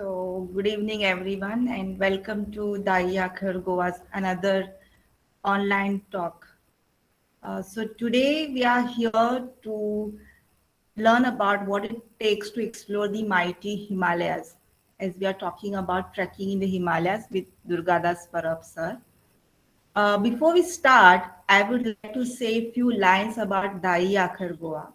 So, good evening, everyone, and welcome to Daiya Goa's another online talk. So, today we are here to learn about what it takes to explore the mighty Himalayas, as we are talking about trekking in the Himalayas with Durgadas Parab sir. Before we start, I would like to say a few lines about Daiya Goa.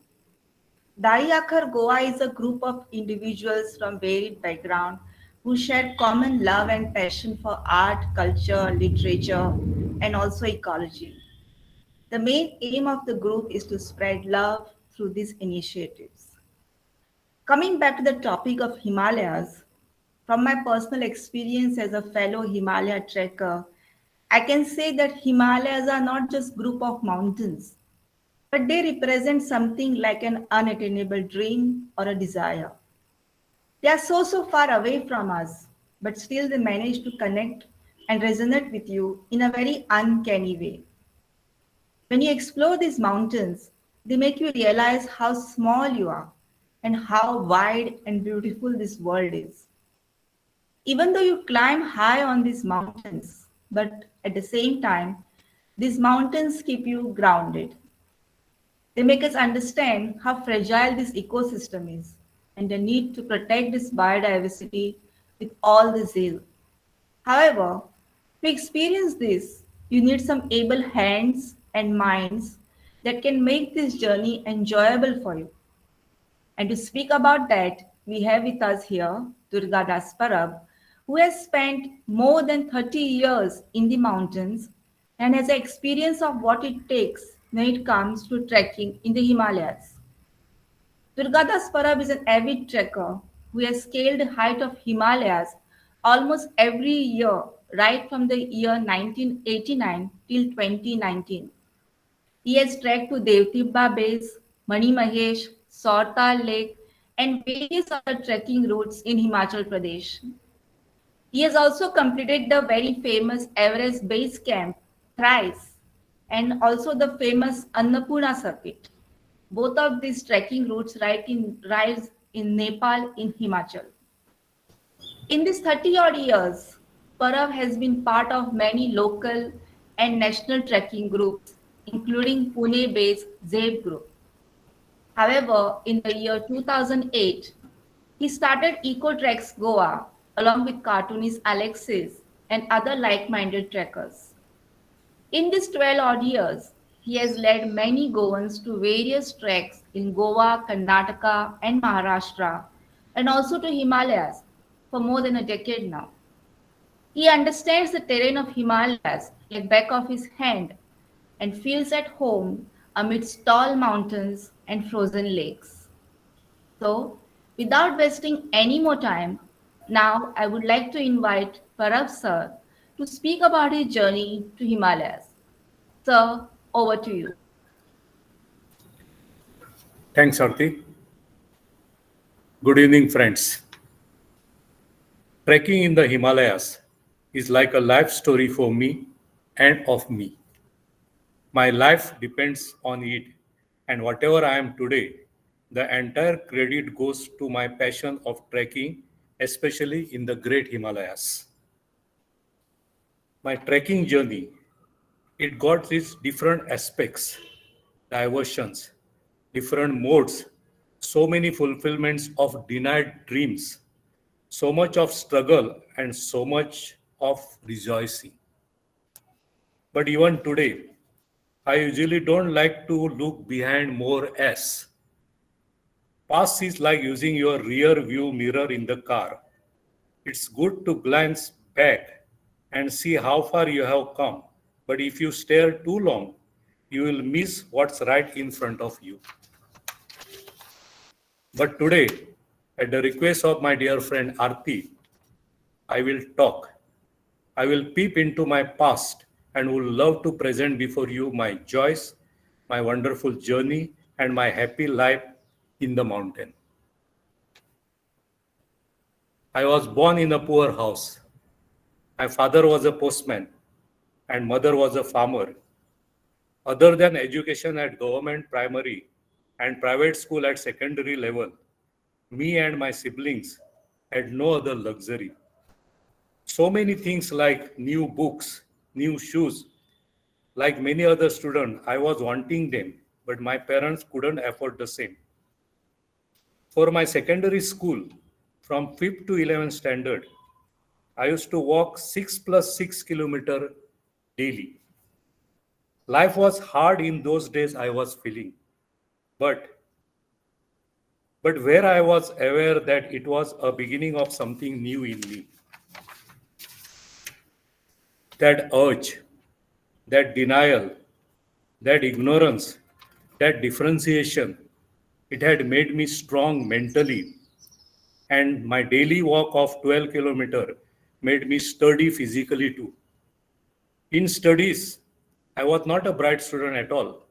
Dai Akhar Goa is a group of individuals from varied backgrounds who share common love and passion for art, culture, literature, and also ecology. The main aim of the group is to spread love through these initiatives. Coming back to the topic of Himalayas, from my personal experience as a fellow Himalaya trekker, I can say that Himalayas are not just group of mountains, but they represent something like an unattainable dream or a desire. They are so far away from us, but still they manage to connect and resonate with you in a very uncanny way. When you explore these mountains, they make you realize how small you are and how wide and beautiful this world is. Even though you climb high on these mountains, but at the same time, these mountains keep you grounded. They make us understand how fragile this ecosystem is and the need to protect this biodiversity with all the zeal. However, to experience this, you need some able hands and minds that can make this journey enjoyable for you. And to speak about that, we have with us here Durga Das Parab, who has spent more than 30 years in the mountains and has an experience of what it takes when it comes to trekking in the Himalayas. Durgadas Parab is an avid trekker who has scaled the height of Himalayas almost every year, right from the year 1989 till 2019. He has trekked to Devtibba Base, Mani Mahesh, Sortal Lake, and various other trekking routes in Himachal Pradesh. He has also completed the very famous Everest Base Camp thrice and also the famous Annapurna circuit. Both of these trekking routes rise in Nepal in Himachal. In these 30 odd years, Parav has been part of many local and national trekking groups, including Pune based ZEB group. However, in the year 2008, he started EcoTreks Goa along with cartoonist Alexis and other like minded trekkers. In these 12 odd years, he has led many Goans to various treks in Goa, Karnataka, and Maharashtra, and also to Himalayas for more than a decade now. He understands the terrain of Himalayas like back of his hand and feels at home amidst tall mountains and frozen lakes. So, without wasting any more time, now I would like to invite Parab sir to speak about his journey to Himalayas. Sir, over to you. Thanks, Arti. Good evening, friends. Trekking in the Himalayas is like a life story for me and of me. My life depends on it, and whatever I am today, the entire credit goes to my passion of trekking, especially in the great Himalayas. My trekking journey, it got its different aspects, diversions, different modes, so many fulfillments of denied dreams, so much of struggle and so much of rejoicing. But even today, I usually don't like to look behind more as. Past is like using your rear view mirror in the car. It's good to glance back and see how far you have come. But if you stare too long, you will miss what's right in front of you. But today, at the request of my dear friend Arti, I will talk. I will peep into my past and would love to present before you my joys, my wonderful journey, and my happy life in the mountain. I was born in a poor house. My father was a postman and mother was a farmer. Other than education at government primary and private school at secondary level, me and my siblings had no other luxury. So many things like new books, new shoes, like many other students, I was wanting them, but my parents couldn't afford the same. For my secondary school, from 5th to 11th standard, I used to walk 6 plus 6 kilometer daily. Life was hard in those days, I was feeling. But but where I was aware that it was a beginning of something new in me. That urge, that denial, that ignorance, that differentiation, it had made me strong mentally. And my daily walk of 12 kilometer made me sturdy physically too. In studies, I was not a bright student at all.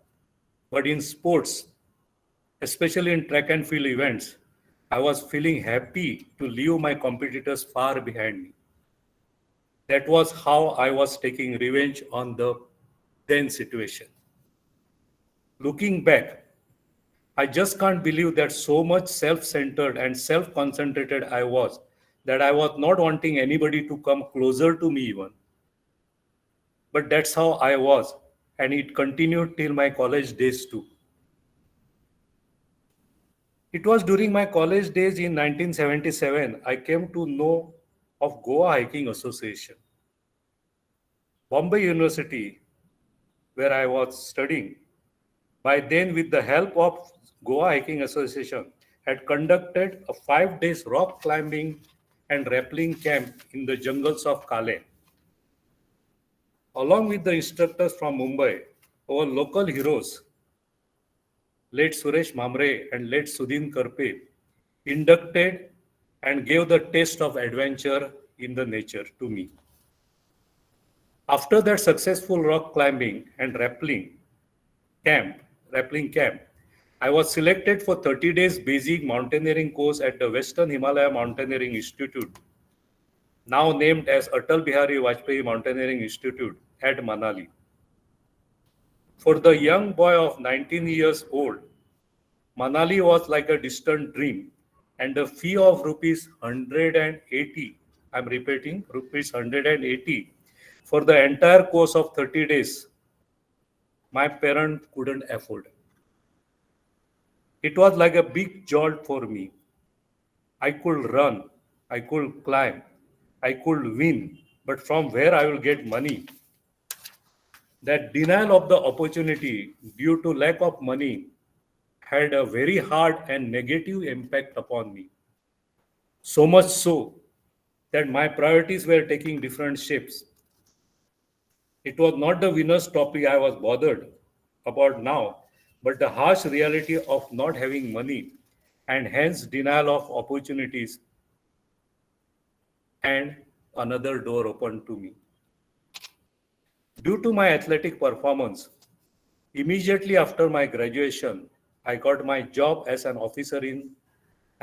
But in sports, especially in track and field events, I was feeling happy to leave my competitors far behind me. That was how I was taking revenge on the then situation. Looking back, I just can't believe that so much self centered and self concentrated I was that I was not wanting anybody to come closer to me even. But that's how I was, and it continued till my college days too. It was during my college days in 1977 I came to know of Goa Hiking Association. Bombay University, where I was studying, by then with the help of Goa Hiking Association, had conducted a 5 days rock climbing and rappelling camp in the jungles of Kale. Along with the instructors from Mumbai, our local heroes, late Suresh Mamre and late Sudhin Karpe, inducted and gave the taste of adventure in the nature to me. After that successful rock climbing and camp, rappelling camp, I was selected for 30 days basic mountaineering course at the Western Himalaya Mountaineering Institute, now named as Atal Bihari Vajpayee Mountaineering Institute at Manali. For the young boy of 19 years old, Manali was like a distant dream, and the fee of rupees 180, I'm repeating, rupees 180 for the entire course of 30 days, my parents couldn't afford. It was like a big jolt for me. I could run, I could climb, I could win, but from where I will get money? That denial of the opportunity due to lack of money had a very hard and negative impact upon me. So much so that my priorities were taking different shapes. It was not the winner's topic I was bothered about now, but the harsh reality of not having money and hence denial of opportunities, and another door opened to me. Due to my athletic performance, immediately after my graduation, I got my job as an officer in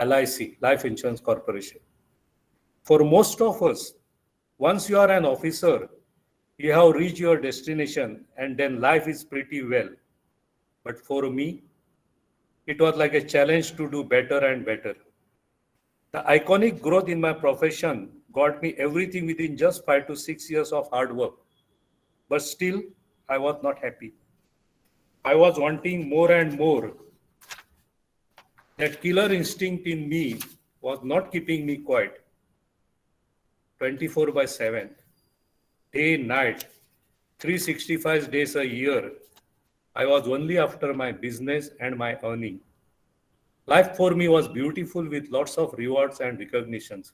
LIC, Life Insurance Corporation. For most of us, once you are an officer, you have reached your destination and then life is pretty well. But for me, it was like a challenge to do better and better. The iconic growth in my profession got me everything within just 5 to 6 years of hard work. But still, I was not happy. I was wanting more and more. That killer instinct in me was not keeping me quiet 24 by 7, day, night, 365 days a year. I was only after my business and my earning. Life for me was beautiful with lots of rewards and recognitions.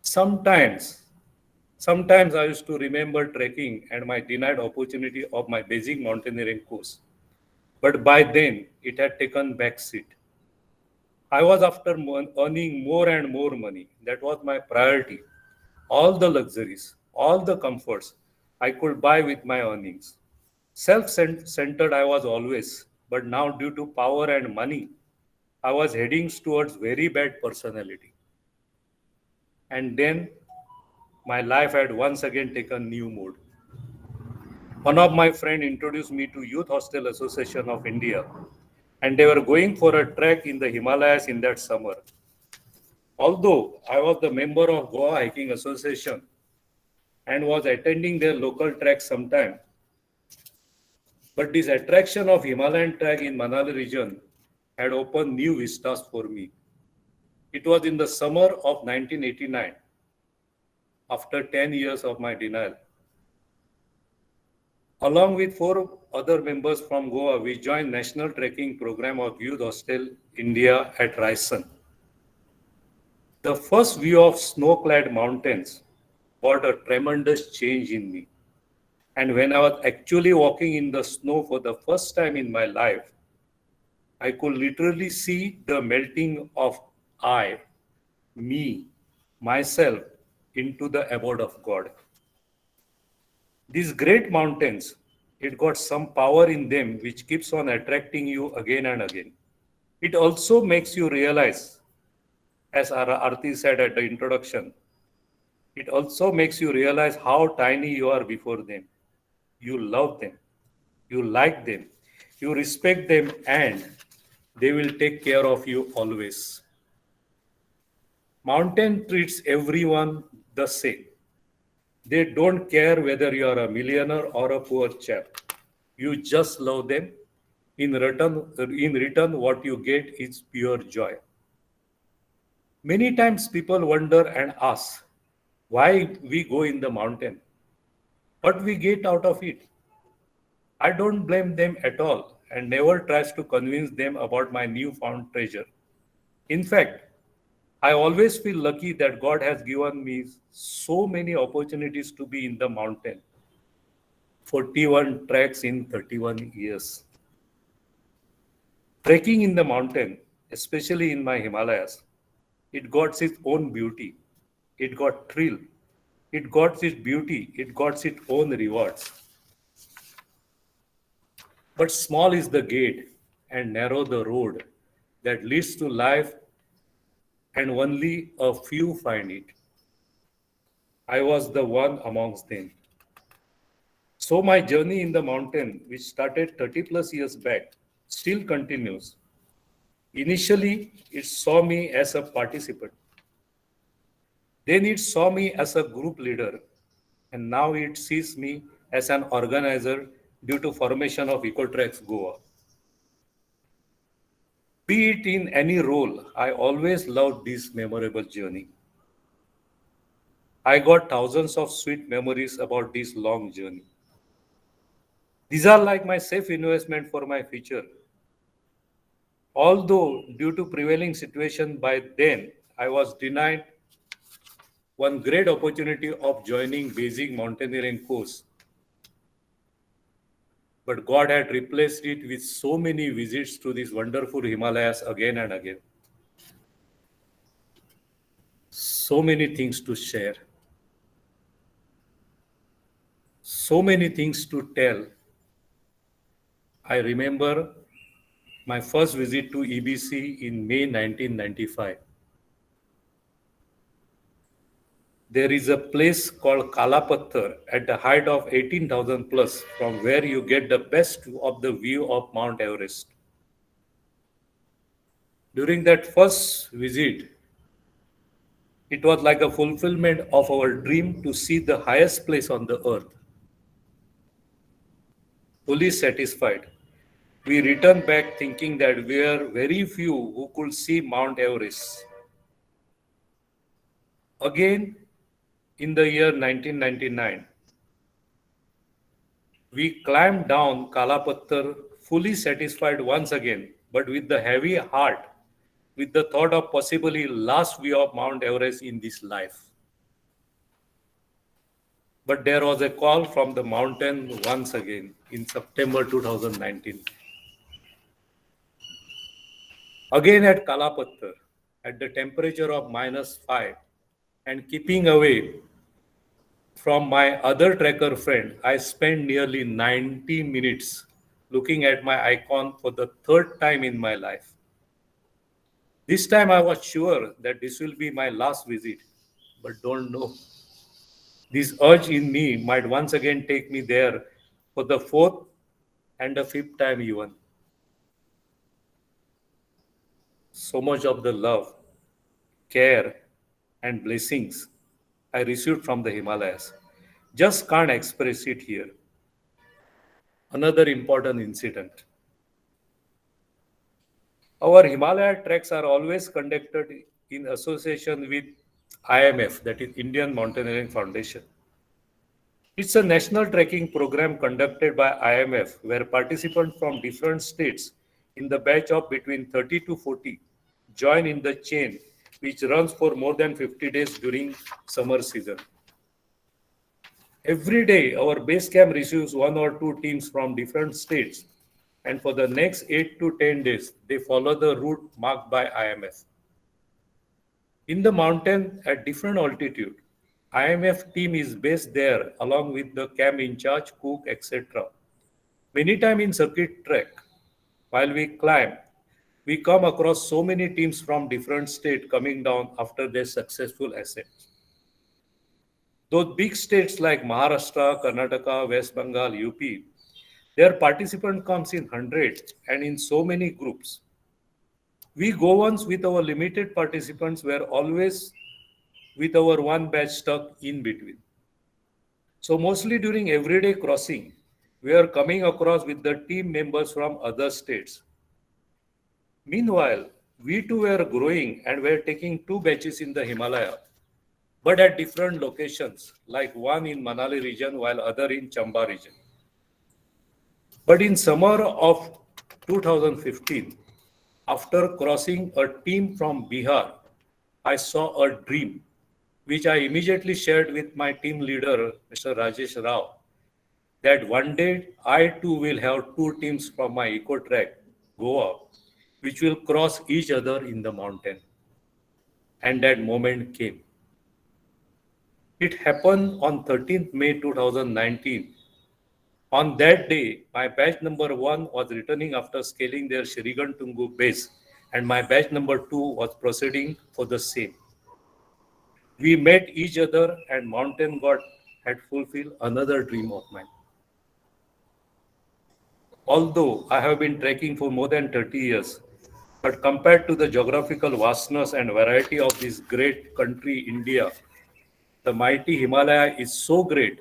Sometimes, sometimes I used to remember trekking and my denied opportunity of my basic mountaineering course. But by then, it had taken back seat. I was after earning more and more money. That was my priority. All the luxuries, all the comforts I could buy with my earnings. Self-centered I was always, but now due to power and money, I was heading towards very bad personality. And then my life had once again taken new mode. One of my friends introduced me to Youth Hostel Association of India, and they were going for a trek in the Himalayas in that summer. Although I was the member of Goa Hiking Association and was attending their local tracks sometime, but this attraction of Himalayan track in Manali region had opened new vistas for me. It was in the summer of 1989, after 10 years of my denial. Along with four other members from Goa, we joined National Trekking Program of Youth Hostel India at Raisen. The first view of snow-clad mountains brought a tremendous change in me. And when I was actually walking in the snow for the first time in my life, I could literally see the melting of I, me, myself into the abode of God. These great mountains, it got some power in them which keeps on attracting you again and again. It also makes you realize, as our Arti said at the introduction, it also makes you realize how tiny you are before them. You love them, you like them, you respect them, and they will take care of you always. Mountain treats everyone the same. They don't care whether you are a millionaire or a poor chap. You just love them. In return, what you get is pure joy. Many times people wonder and ask why we go in the mountain, what we get out of it. I don't blame them at all and never tries to convince them about my newfound treasure. In fact, I always feel lucky that God has given me so many opportunities to be in the mountain. 41 treks in 31 years. Trekking in the mountain, especially in my Himalayas, it got its own beauty. It got thrill. It got its beauty. It got its own rewards. But small is the gate and narrow the road that leads to life, and only a few find it. I was the one amongst them. So my journey in the mountain, which started 30 plus years back, still continues. Initially, it saw me as a participant. Then it saw me as a group leader. And now it sees me as an organizer due to formation of EcoTrex Goa. Be it in any role, I always loved this memorable journey. I got thousands of sweet memories about this long journey. These are like my safe investment for my future. Although due to prevailing situation by then, I was denied one great opportunity of joining basic mountaineering course, but God had replaced it with so many visits to these wonderful Himalayas again and again. So many things to share, so many things to tell. I remember my first visit to EBC in May 1995. There is a place called Kalapatthar at the height of 18,000 plus from where you get the best of the view of Mount Everest. During that first visit, it was like a fulfillment of our dream to see the highest place on the earth. Fully satisfied, we returned back thinking that we are very few who could see Mount Everest. Again, in the year 1999, we climbed down Kalapatthar fully satisfied once again, but with the heavy heart, with the thought of possibly last view of Mount Everest in this life. But there was a call from the mountain once again in September 2019. Again at Kalapatthar, at the temperature of -5, and keeping away from my other trekker friend, I spent nearly 90 minutes looking at my icon for the third time in my life. This time I was sure that this will be my last visit, but don't know. This urge in me might once again take me there for the fourth and the fifth time even. So much of the love care, and blessings I received from the Himalayas. Just can't express it here. Another important incident. Our Himalaya treks are always conducted in association with IMF, that is Indian Mountaineering Foundation. It's a national trekking program conducted by IMF where participants from different states in the batch of between 30 to 40 join in the chain which runs for more than 50 days during summer season. Every day, our base camp receives one or two teams from different states, and for the next 8 to 10 days, they follow the route marked by IMF. In the mountain at different altitude, IMF team is based there along with the camp in charge, cook, etc. Many times in circuit trek, while we climb, we come across so many teams from different states coming down after their successful ascent. Those big states like Maharashtra, Karnataka, West Bengal, UP, their participant comes in hundreds and in so many groups. We go once with our limited participants were always with our one batch stuck in between. So mostly during everyday crossing, we are coming across with the team members from other states. Meanwhile, we too were growing and were taking two batches in the Himalaya, but at different locations, like one in Manali region while other in Chamba region. But in summer of 2015, after crossing a team from Bihar, I saw a dream which I immediately shared with my team leader, Mr. Rajesh Rao, that one day I too will have two teams from my eco track, Goa, which will cross each other in the mountain. And that moment came. It happened on 13th May 2019. On that day, my batch number 1 was returning after scaling their Shrigantungu base, and my batch number 2 was proceeding for the same. We met each other, and Mountain God had fulfilled another dream of mine. Although I have been trekking for more than 30 years, but compared to the geographical vastness and variety of this great country, India, the mighty Himalaya is so great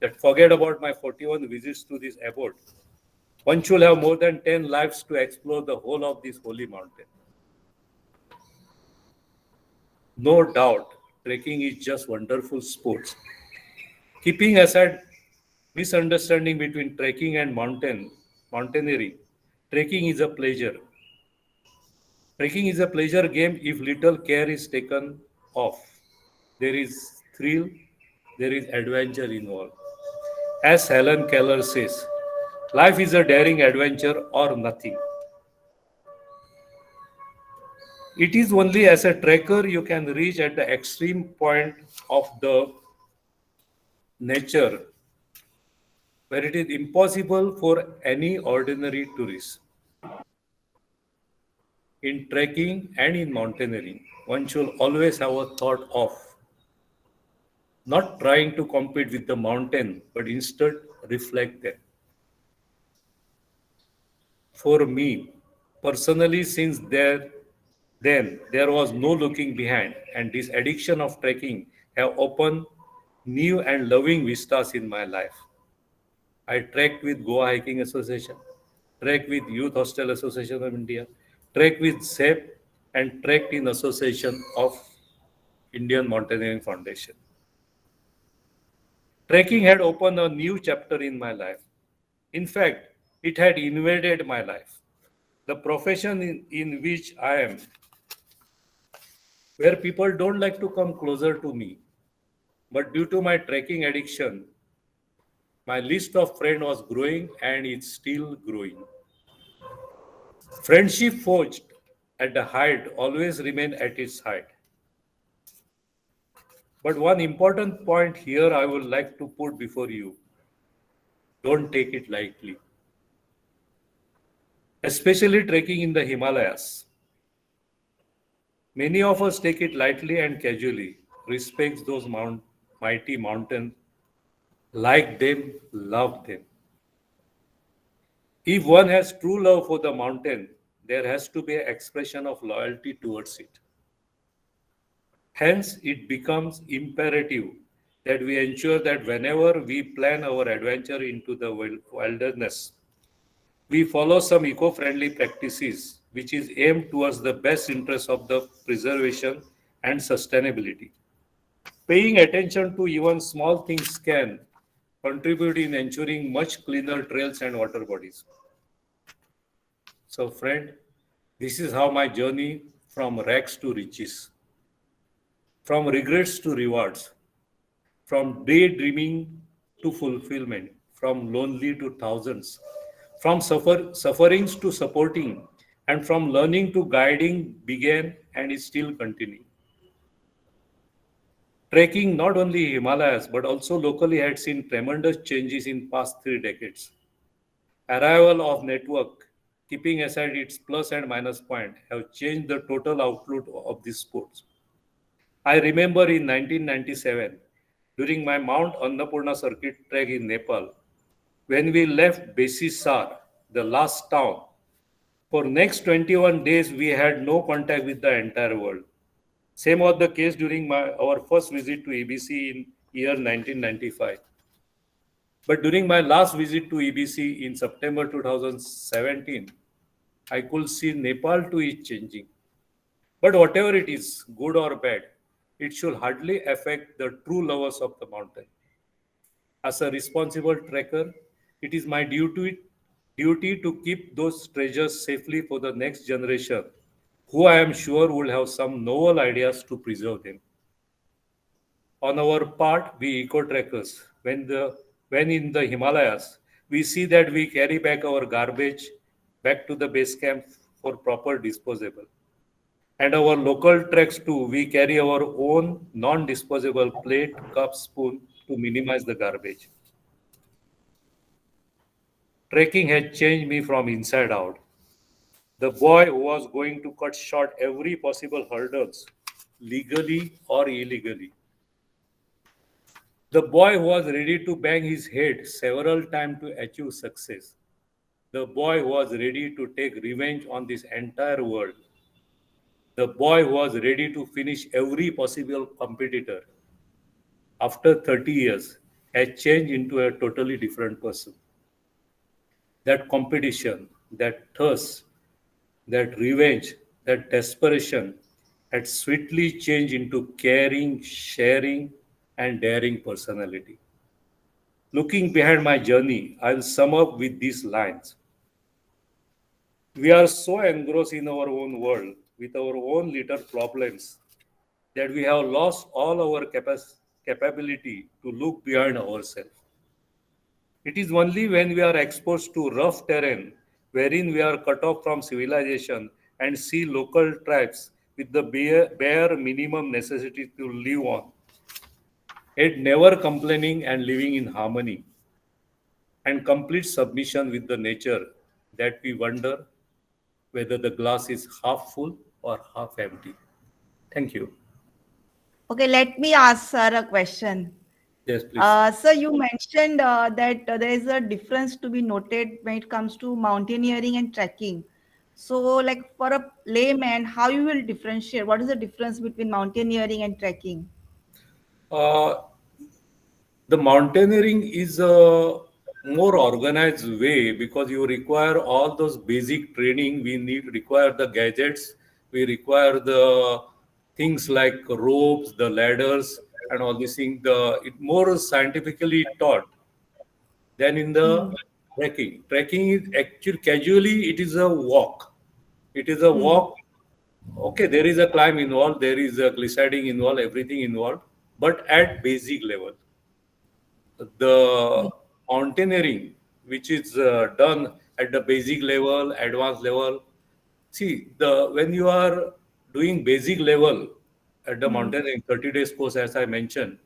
that forget about my 41 visits to this abode. One should have more than 10 lives to explore the whole of this holy mountain. No doubt, trekking is just wonderful sports. Keeping aside misunderstanding between trekking and mountaineering, trekking is a pleasure. Trekking is a pleasure game if little care is taken off. There is thrill, there is adventure involved. As Helen Keller says, life is a daring adventure or nothing. It is only as a trekker you can reach at the extreme point of the nature where it is impossible for any ordinary tourist. In trekking and in mountaineering, one should always have a thought of not trying to compete with the mountain, but instead reflect them. For me, personally, since then there was no looking behind, and this addiction of trekking have opened new and loving vistas in my life. I trekked with Goa Hiking Association, trekked with Youth Hostel Association of India, trekked with SEP, and trekked in association of Indian Mountaineering Foundation. Trekking had opened a new chapter in my life. In fact, it had invaded my life. The profession in which I am, where people don't like to come closer to me. But due to my trekking addiction, my list of friends was growing and it's still growing. Friendship forged at the height always remain at its height. But one important point here I would like to put before you. Don't take it lightly. Especially trekking in the Himalayas. Many of us take it lightly and casually, respects those mighty mountains, like them, love them. If one has true love for the mountain, there has to be an expression of loyalty towards it. Hence, it becomes imperative that we ensure that whenever we plan our adventure into the wilderness, we follow some eco-friendly practices which is aimed towards the best interest of the preservation and sustainability. Paying attention to even small things can contribute in ensuring much cleaner trails and water bodies. So, friend, this is how my journey from rags to riches, from regrets to rewards, from daydreaming to fulfillment, from lonely to thousands, from sufferings to supporting, and from learning to guiding began and is still continuing. Trekking not only Himalayas but also locally had seen tremendous changes in past 3 decades. Arrival of network, keeping aside its plus and minus point, have changed the total outlook of these sports. I remember in 1997, during my Mount Annapurna circuit trek in Nepal, when we left Besisar, the last town, for next 21 days we had no contact with the entire world. Same was the case during our first visit to EBC in year 1995. But during my last visit to EBC in September 2017, I could see Nepal too is changing. But whatever it is, good or bad, it should hardly affect the true lovers of the mountain. As a responsible trekker, it is my duty to keep those treasures safely for the next generation, who I am sure will have some novel ideas to preserve them. On our part, we eco-trekkers, when in the Himalayas, we see that we carry back our garbage back to the base camp for proper disposable. And our local treks too, we carry our own non-disposable plate, cup, spoon to minimize the garbage. Trekking had changed me from inside out. The boy who was going to cut short every possible hurdles, legally or illegally. The boy who was ready to bang his head several times to achieve success. The boy who was ready to take revenge on this entire world. The boy who was ready to finish every possible competitor after 30 years had changed into a totally different person. That competition, that thirst, that revenge, that desperation had swiftly changed into caring, sharing, and daring personality. Looking behind my journey, I'll sum up with these lines. We are so engrossed in our own world with our own little problems that we have lost all our capability to look beyond ourselves. It is only when we are exposed to rough terrain, wherein we are cut off from civilization and see local tribes with the bare minimum necessity to live on, yet never complaining and living in harmony and complete submission with the nature, that we wonder whether the glass is half full or half empty. Thank you. Okay, let me ask sir a question. Yes, please. So you mentioned that there is a difference to be noted when it comes to mountaineering and trekking. So, like for a layman, how you will differentiate? What is the difference between mountaineering and trekking? Uh, the mountaineering is a more organized way because you require all those basic training. We need require the gadgets. We require the things like ropes, the ladders, and all these things. It more scientifically taught than in the Hmm. trekking. Trekking is actually casually it is a walk. It is a Hmm. walk. Okay, there is a climb involved, there is a glissading involved, everything involved, but at basic level. The mountaineering, which is done at the basic level, advanced level. See, the when you are doing basic level at the Hmm. mountaineering 30 days course, as I mentioned,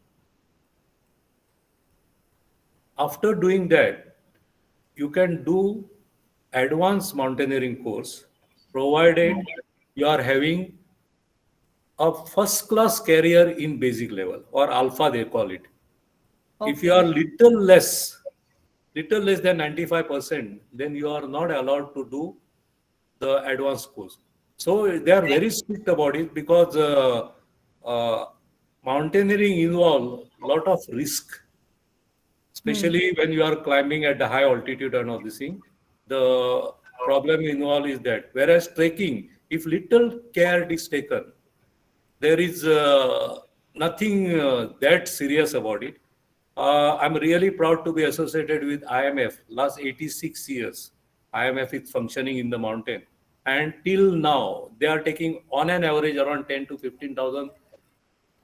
after doing that, you can do advanced mountaineering course, provided you are having a first class career in basic level or alpha they call it. If you are Okay. little less than 95%, then you are not allowed to do the advanced course. So they are very strict about it because mountaineering involves a lot of risk, especially when you are climbing at the high altitude and all this thing. The problem involved is that, whereas trekking, if little care is taken, there is nothing that serious about it. I'm really proud to be associated with IMF. Last 86 years, IMF is functioning in the mountain. And till now, they are taking on an average around 10 to 15,000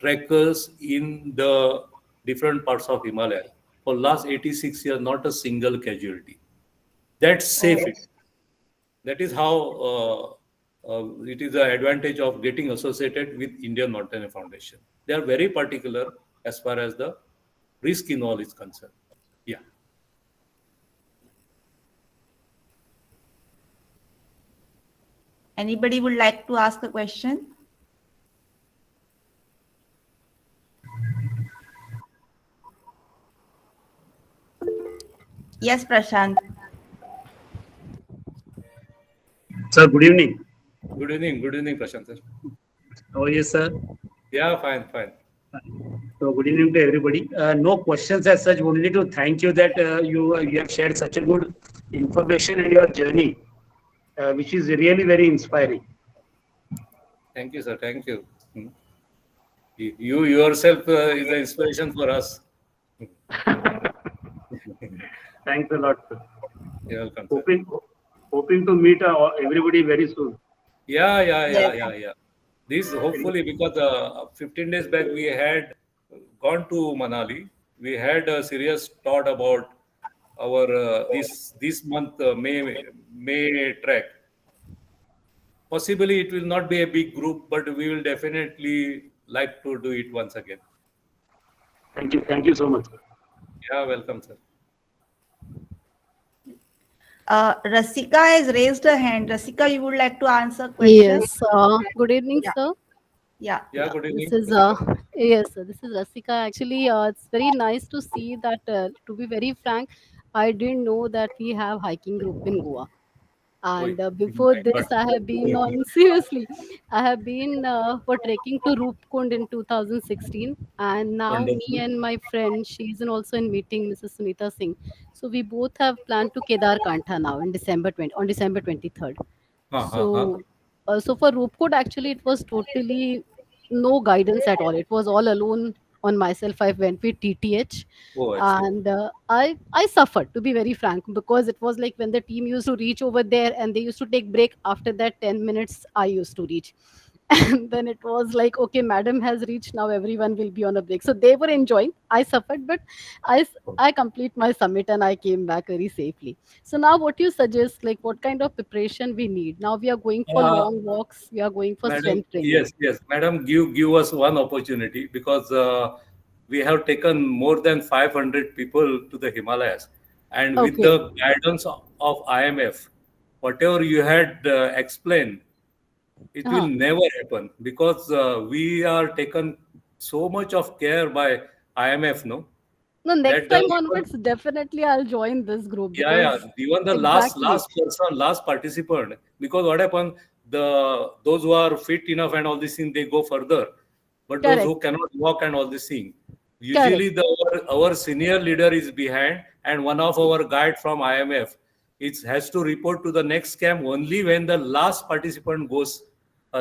trekkers in the different parts of Himalaya. For last 86 years, not a single casualty. That's safe. Oh, That is how it is the advantage of getting associated with Indian Mountaineering Foundation. They are very particular as far as the risk involved is concerned. Yeah. anybody would like to ask a question? Yes, Prashant. Sir, good evening. Good evening, Prashant sir. How are you, sir? Yeah, fine. So, good evening to everybody. No questions as such. Only to thank you that you have shared such a good information in your journey, which is really very inspiring. Thank you, sir. Thank you. You yourself is the inspiration for us. Thanks a lot, sir. You're welcome, sir. Hoping to meet everybody very soon. Yeah. This hopefully, because 15 days back we had gone to Manali. We had a serious thought about our this month May trek. Possibly it will not be a big group, but we will definitely like to do it once again. Thank you so much, sir. Yeah, welcome, sir. Rasika has raised her hand. Rasika, you would like to answer question? Yes. Good evening, Yeah. sir. Yeah. Yeah, good evening. This is yes, sir. This is Rasika. Actually, it's very nice to see that. To be very frank, I didn't know that we have hiking group in Goa. And before my this, God. I have been on seriously. I have been for trekking to Roopkund in 2016, and now me Wonderful. and my friend, she's also in meeting, Mrs. Sunita Singh. So we both have planned to Kedar Kantha now in December 23rd. Huh. So for Roopkot, actually, it was totally no guidance at all. It was all alone on myself. I went with TTH, Oh, I see. and I suffered, to be very frank, because it was like when the team used to reach over there and they used to take break. After that 10 minutes, I used to reach. And then it was like, okay, madam has reached, now everyone will be on a break. So they were enjoying. I suffered, but I complete my summit and I came back very safely. So now what you suggest, like what kind of preparation we need? Now we are going for Uh, long walks, we are going for Madam, strength training. yes, Madam, give us one opportunity, because we have taken more than 500 people to the Himalayas, and with Okay. the guidance of IMF, whatever you had explained, it will Uh-huh. never happen, because we are taken so much of care by IMF, no, No, next that the time onwards, definitely I'll join this group yeah. because Even the exactly. last person, last participant, because what happened, those who are fit enough and all these things, they go further. But those Correct. who cannot walk and all this thing, Correct. usually our senior leader is behind, and one of our guide from IMF, it has to report to the next camp only when the last participant goes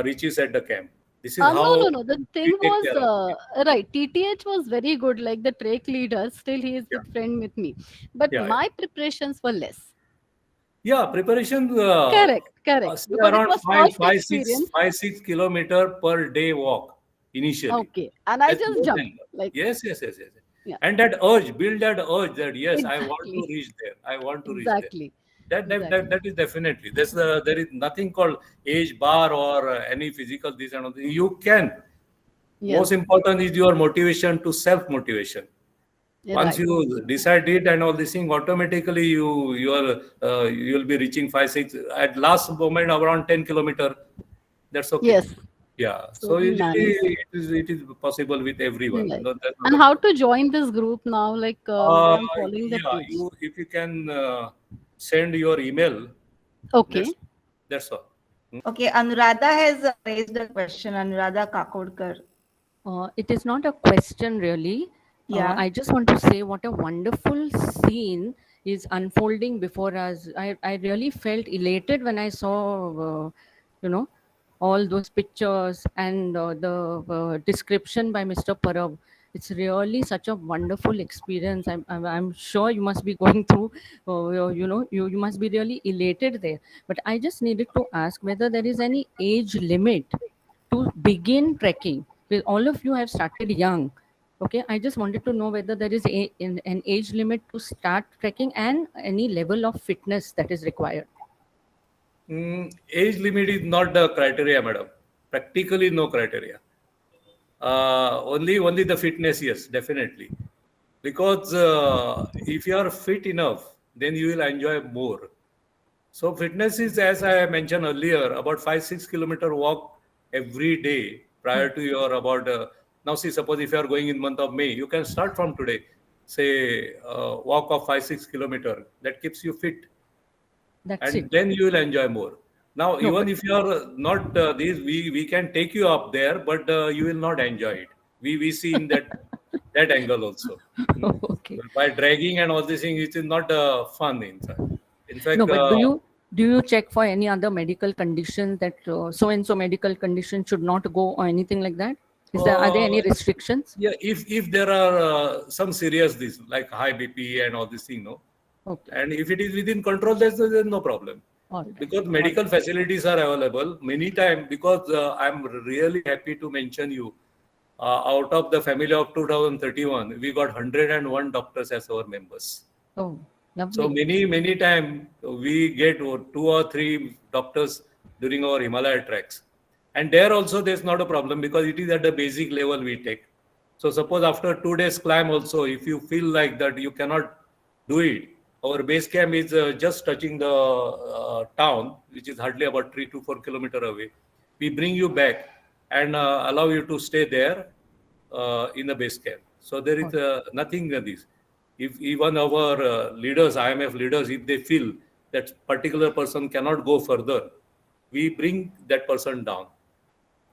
reaches at the camp. This is No. how The we thing take was care of it. right. TTH was very good, like the trek leader. Still, he is Yeah, good friend with me, but yeah. my preparations were less. Yeah, preparation Correct. say Because it around was first experience. 5 6 kilometer per day walk initially. Okay, and I That's just more jumped. than Like, yes. yeah, And that urge, build that urge that yes, I want to exactly, reach there. I want to reach there. exactly, That exactly. is definitely. There is nothing called age bar or any physical this and all. You can. Yes, Most important is your motivation to self motivation. Once right. you decide it and all this thing, automatically you'll be reaching 5 6 at last moment around 10 kilometer. That's okay. Yes, Yeah. so So we usually managed. it is possible with everyone. Right. No, that's not And a how problem. to join this group now? Like, Uh, I'm following the yeah. page. You if you can send your email. Okay. That's all. Okay, Anuradha has raised a question. Anuradha Kakodkar. It is not a question really. Yeah. I just want to say what a wonderful scene is unfolding before us. I really felt elated when I saw, all those pictures and the description by Mr. Parab. It's really such a wonderful experience. I'm sure you must be going through, you must be really elated there. But I just needed to ask whether there is any age limit to begin trekking. Because all of you have started young. Okay, I just wanted to know whether there is an age limit to start trekking and any level of fitness that is required. Age limit is not the criteria, madam. Practically no criteria. Only the fitness, yes, definitely. Because if you are fit enough, then you will enjoy more. So fitness is, as I mentioned earlier, about 5-6 kilometer walk every day prior to your about. Now see, suppose if you are going in month of May, you can start from today. Say walk of 5-6 kilometer. That keeps you fit, That's and it. then you will enjoy more. Now, No, even but if you are not these, we can take you up there, but you will not enjoy it. We see in that angle also. Hmm. okay. By dragging and all these things, it is not fun inside. In No, fact, but do you check for any other medical condition that so and so medical condition should not go or anything like that? Are there any uh, restrictions? yeah, if there are some serious this like high BP and all this thing, no, Okay. and if it is within control, there's no problem. All right. Because medical facilities are available many times. Because I'm really happy to mention you, out of the family of 2031, we got 101 doctors as our members. Oh, So lovely. many times we get 2 or 3 doctors during our Himalaya treks. And there also there's not a problem because it is at the basic level we take. So suppose after 2 days climb also, if you feel like that you cannot do it, our base camp is just touching the town, which is hardly about 3 to 4 kilometer away. We bring you back and allow you to stay there in the base camp. So there is nothing this. If even our leaders, IMF leaders, if they feel that particular person cannot go further, we bring that person down.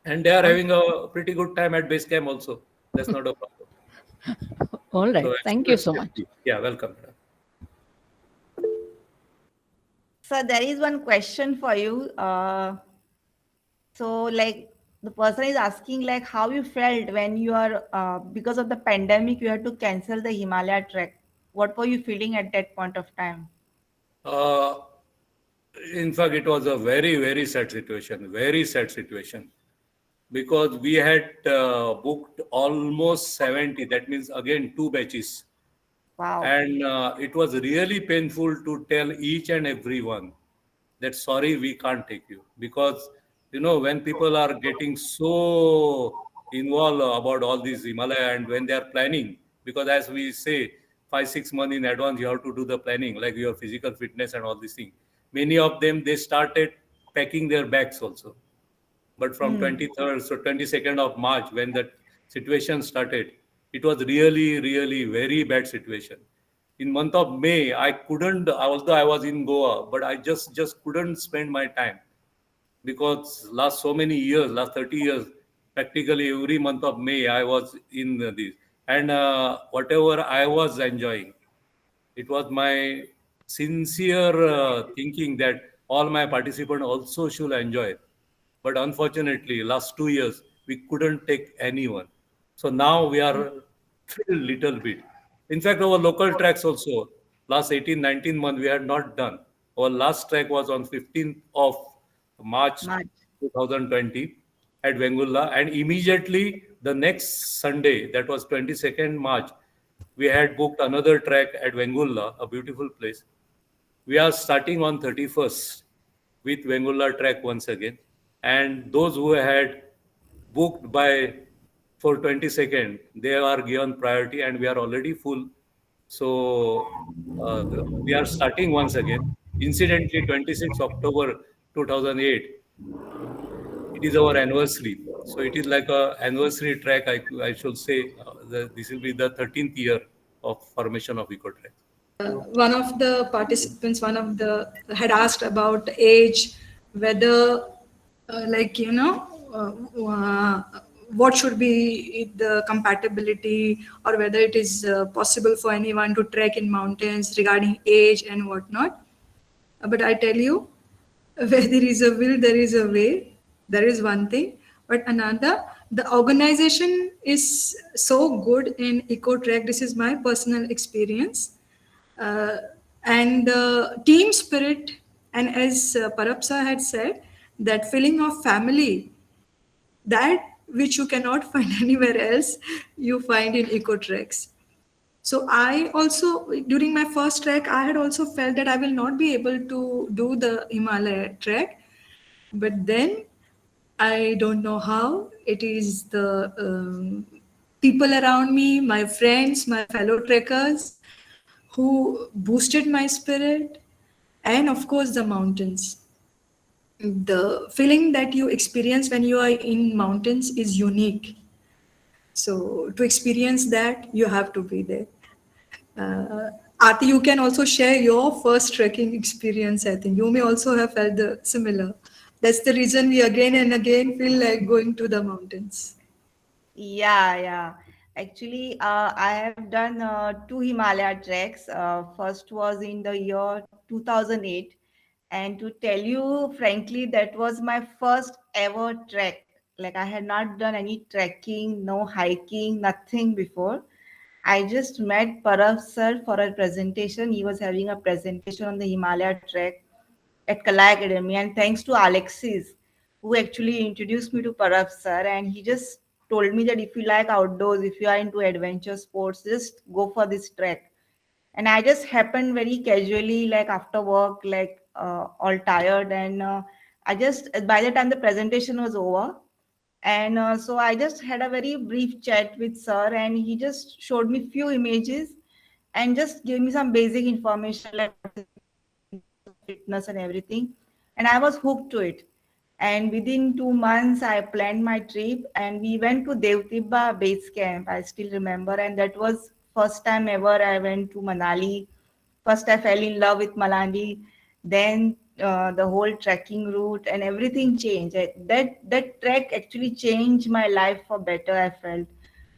And they are having a pretty good time at base camp also. That's not a problem. All right. So Thank you so much. yeah, welcome. Madam. So there is one question for you. So like the person is asking like how you felt when you are because of the pandemic you had to cancel the Himalaya trek. What were you feeling at that point of time? Uh, in fact, it was a very sad situation. Very sad situation. Because we had booked almost 70. That means again 2 batches. Wow. And it was really painful to tell each and every one that sorry, we can't take you. Because, when people are getting so involved about all these Himalaya and when they are planning, because as we say, 5-6 months in advance, you have to do the planning, like your physical fitness and all these things. Many of them, they started packing their bags also. But from 23rd, so 22nd of March, when that situation started, it was really very bad situation. In month of May, I couldn't, although I was in Goa, but I just couldn't spend my time because last so many years, last 30 years, practically every month of May, I was in this. And whatever I was enjoying, it was my sincere thinking that all my participants also should enjoy it. But unfortunately, last 2 years, we couldn't take anyone. So now we are filled little bit. In fact, our local tracks also, last 18, 19 months, we had not done. Our last track was on 15th of March March. 2020 at Vengulla. And immediately the next Sunday, that was 22nd March, we had booked another track at Vengulla, a beautiful place. We are starting on 31st with Vengulla track once again. And those who had booked by for 22nd, they are given priority and we are already full. So we are starting once again. Incidentally, 26 October 2008, it is our anniversary. So it is like a anniversary track, I should say. This will be the 13th year of formation of EcoTrack. One of the participants, had asked about age, whether what should be the compatibility, or whether it is possible for anyone to trek in mountains regarding age and whatnot. But I tell you, where there is a will, there is a way. That is one thing. But another, the organization is so good in EcoTrek. This is my personal experience. Uh, and the team spirit, and as Parab sir had said, that feeling of family, that which you cannot find anywhere else, you find in EcoTreks. So I also, during my first trek, I had also felt that I will not be able to do the Himalaya trek. But then I don't know how. It is the people around me, my friends, my fellow trekkers, who boosted my spirit, and of course the mountains. The feeling that you experience when you are in mountains is unique. So to experience that, you have to be there. Aarti, you can also share your first trekking experience. I think you may also have felt the similar. That's the reason we again and again feel like going to the mountains. Yeah, yeah. Actually, I have done two Himalaya treks. First was in the year 2008. And to tell you frankly, that was my first ever trek. Like I had not done any trekking, no hiking, nothing before. I just met Parav sir for a presentation. He was having a presentation on the Himalaya trek at Kala Academy. And thanks to Alexis, who actually introduced me to Parav sir. And he just told me that if you like outdoors, if you are into adventure sports, just go for this trek. And I just happened very casually, like after work, like all tired. And I just, by the time the presentation was over, and so I just had a very brief chat with sir, and he just showed me few images and just gave me some basic information like fitness and everything. And I was hooked to it. And within 2 months, I planned my trip and we went to Devtibba base camp. I still remember. And that was first time ever I went to Manali. First, I fell in love with Manali. Then the whole trekking route and everything changed. That trek actually changed my life for better, I felt.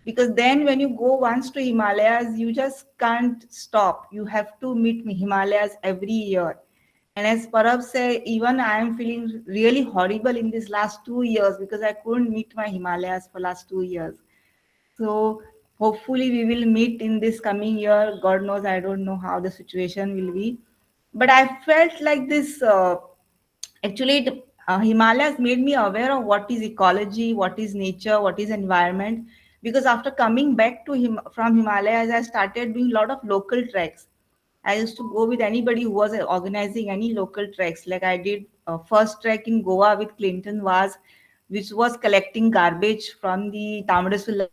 Because then when you go once to Himalayas, you just can't stop. You have to meet Himalayas every year. And as Parab said, even I am feeling really horrible in these last 2 years because I couldn't meet my Himalayas for last 2 years. So hopefully we will meet in this coming year. God knows, I don't know how the situation will be. But I felt like this, actually, Himalayas made me aware of what is ecology, what is nature, what is environment. Because after coming back to from Himalayas, I started doing a lot of local treks. I used to go with anybody who was organizing any local treks. Like I did first trek in Goa with Clinton Vaz, which was collecting garbage from the Tamil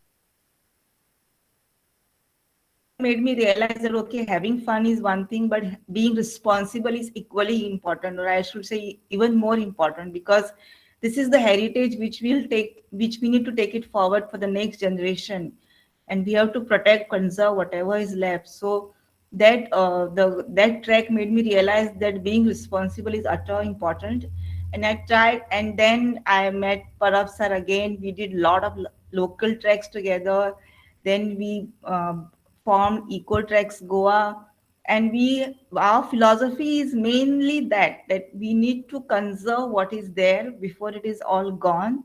made me realize that okay, having fun is one thing, but being responsible is equally important, or I should say even more important, because this is the heritage which which we need to take it forward for the next generation, and we have to protect, conserve whatever is left. So that track made me realize that being responsible is utter important. And I tried, and then I met Parav sir again. We did a lot of local treks together. Then we formed EcoTrex Goa, and our philosophy is mainly that we need to conserve what is there before it is all gone,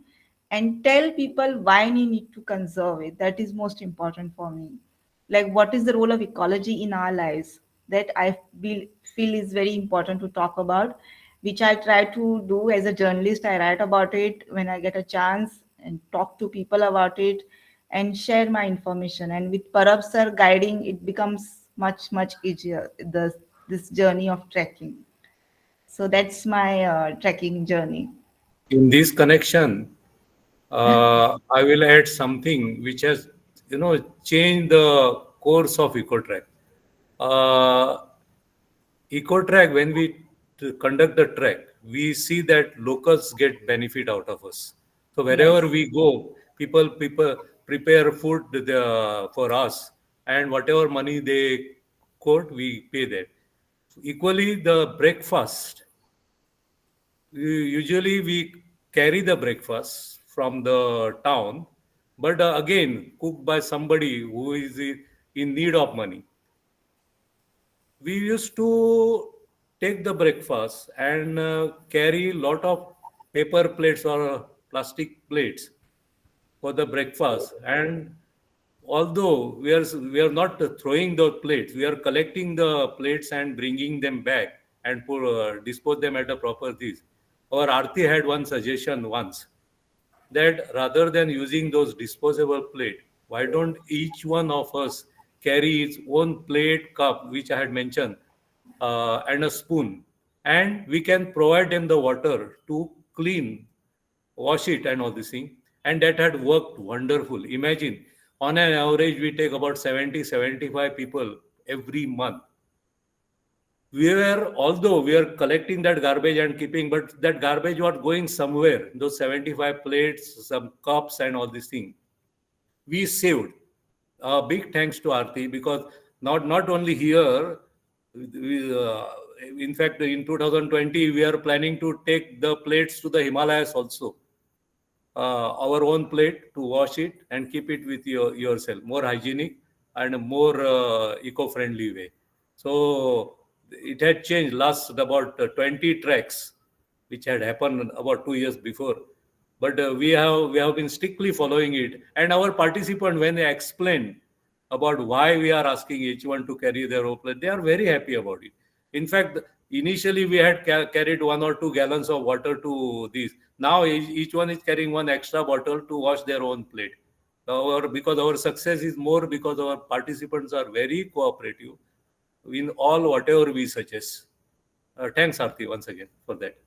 and tell people why we need to conserve it. That is most important for me. Like what is the role of ecology in our lives? That feel is very important to talk about, which I try to do as a journalist. I write about it when I get a chance and talk to people about it and share my information. And with Parab sir guiding, it becomes much easier, this journey of trekking. So that's my trekking journey. In this connection, I will add something which has, changed the course of EcoTrack. Uh, EcoTrack, when we conduct the trek, we see that locals get benefit out of us. So Yes. wherever we go, people prepare food for us, and whatever money they quote, we pay that. Equally, the breakfast. Usually, we carry the breakfast from the town, but again cooked by somebody who is in need of money. We used to take the breakfast and carry lot of paper plates or plastic plates for the breakfast. And although we are not throwing the plates, we are collecting the plates and bringing them back and dispose them at a proper this. Our Aarti had one suggestion once, that rather than using those disposable plate, why don't each one of us carry its own plate, cup, which I had mentioned, and a spoon, and we can provide them the water to clean, wash it, and all this thing. And that had worked wonderful. Imagine, on an average, we take about 70-75 people every month. Although we are collecting that garbage and keeping, but that garbage was going somewhere. Those 75 plates, some cups, and all these things we saved. Big thanks to Aarti, because not only here, in fact, in 2020 we are planning to take the plates to the Himalayas also. Our own plate, to wash it and keep it with yourself, more hygienic and more eco-friendly way. So it had changed last about 20 treks, which had happened about 2 years before. But we have been strictly following it. And our participant, when they explain about why we are asking each one to carry their own plate, they are very happy about it. In fact, initially we had carried 1 or 2 gallons of water to these. Now each one is carrying one extra bottle to wash their own plate. Because our success is more because our participants are very cooperative in all whatever we suggest. Thanks, Aarti, once again for that.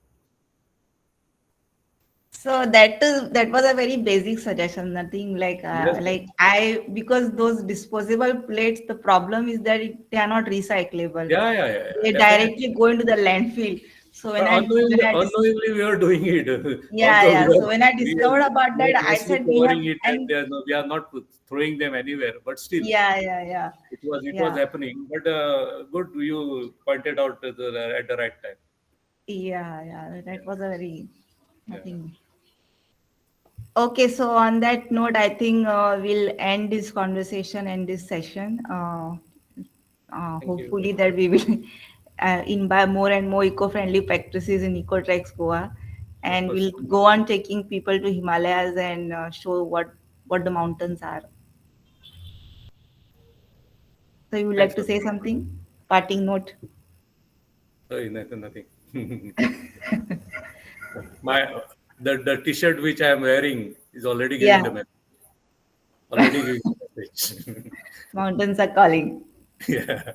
So that was a very basic suggestion. Nothing like Yes. because those disposable plates. The problem is that they are not recyclable. Yeah. They Definitely. directly go into the landfill. So Unknowingly, we are doing it. yeah, Although yeah. So when I discovered about we are that, I mostly said we have, covering it, and and we are not throwing them anywhere. But still, yeah. it was happening. But good, you pointed out at the right time. Yeah. That was a very Yeah. nothing. Okay, so on that note, I think we'll end this conversation and this session. Thank you. Hopefully that we will imbibe more and more eco-friendly practices in EcoTrex Goa, and course. we'll go on taking people to Himalayas and show what the mountains are. So you would like Thanks, to say something? Parting note? sorry, nothing. The T-shirt which I am wearing is already giving the Yeah, message. Already giving the message. mountains are calling. Yeah.